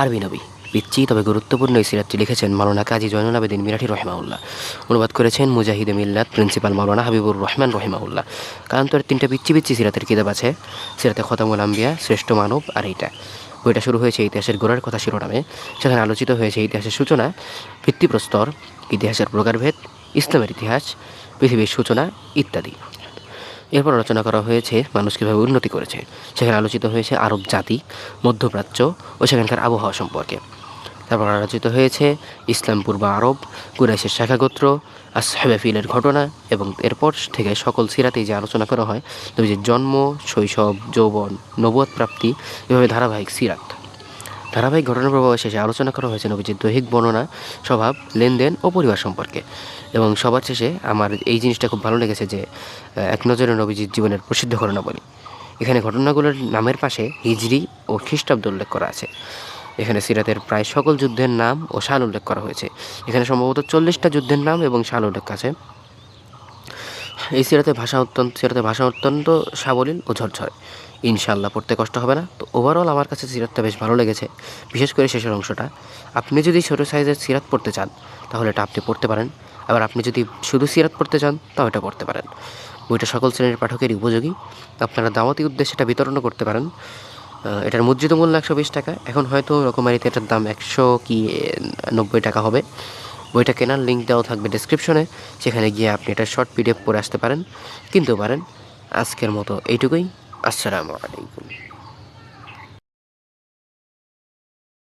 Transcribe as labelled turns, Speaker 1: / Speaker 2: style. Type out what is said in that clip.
Speaker 1: আরবি নবী পিচ্ছি তবে গুরুত্বপূর্ণ এই সিরাতটি লিখেছেন মাওলানা কাজী জয়নুল আবেদিন মিরাঠী রহিমাউল্লাহ। অনুবাদ করেছেন মুজাহিদে মিল্লাত প্রিন্সিপাল মাওলানা হাবিবুর রহমান রহিমাউল্লাহ। কারণ তিনটা পিচ্ছি পিচ্ছি সিরাতের কিতাব আছে, সিরাতে খতামুল আম্বিয়া, শ্রেষ্ঠ মানব আর এইটা। বইটা শুরু হয়েছে ইতিহাসের গোড়ার কথা শিরোনামে। সেখানে আলোচিত হয়েছে ইতিহাসের সূচনা, ভিত্তিপ্রস্তর, ইতিহাসের প্রকারভেদ, ইসলামের ইতিহাস, পৃথিবীর সূচনা ইত্যাদি। এরপর আলোচনা করা হয়েছে মানুষ কীভাবে উন্নতি করেছে। সেখানে আলোচিত হয়েছে আরব জাতি, মধ্যপ্রাচ্য ও সেখানকার আবহাওয়া সম্পর্কে। তারপর আলোচিত হয়েছে ইসলাম পূর্ব আরব, কুরাইশের শাখাগোত্র, আসহাবে ফিলের ঘটনা এবং এরপর থেকে সকল সিরাতেই যে আলোচনা করা হয় নবীজির জন্ম, শৈশব, যৌবন, নবুয়ত প্রাপ্তি, এভাবে ধারাবাহিক সিরাত। ধারাবাহিক ঘটনার প্রভাব শেষে আলোচনা করা হয়েছে নবীজির দৈহিক বর্ণনা, স্বভাব, লেনদেন ও পরিবার সম্পর্কে। এবং সবার শেষে আমার এই জিনিসটা খুব ভালো লেগেছে যে এক নজরে নবীজির জীবনের প্রসিদ্ধ ঘটনাবলী। এখানে ঘটনাগুলোর নামের পাশে হিজরি ও খ্রিস্টাব্দ উল্লেখ করা আছে। এখানে সিরাতের প্রায় সকল যুদ্ধের নাম ও সাল উল্লেখ করা হয়েছে। এখানে সম্ভবত 40টা যুদ্ধের নাম এবং সাল উল্লেখ আছে। এই সিরাতের ভাষা অত্যন্ত সাবলীল ও ঝরঝরে। ইনশাআল্লাহ পড়তে কষ্ট হবে না। তো ওভারঅল আমার কাছে সিরাতটা বেশ ভালো লেগেছে, বিশেষ করে শেষের অংশটা। আপনি যদি ছোটো সাইজের সিরাত পড়তে চান তাহলে এটা আপনি পড়তে পারেন, আবার আপনি যদি শুধু সিরাত পড়তে চান তাও এটা পড়তে পারেন। বইটা সকল শ্রেণীর পাঠকেরই উপযোগী। আপনারা দাওয়াতি উদ্দেশ্যে এটা বিতরণও করতে পারেন। এটার মুদ্রিত মূল্য 120 টাকা। এখন হয়তো রকমারিতে এটার দাম 100 কি 90 টাকা হবে। বইটা কেনার লিঙ্ক দেওয়া থাকবে ডেসক্রিপশনে, সেখানে গিয়ে আপনি এটা শর্ট পিডিএফ পড়ে আসতে পারেন, কিনতেও পারেন। আজকের মতো এইটুকুই। আসসালামু আলাইকুম।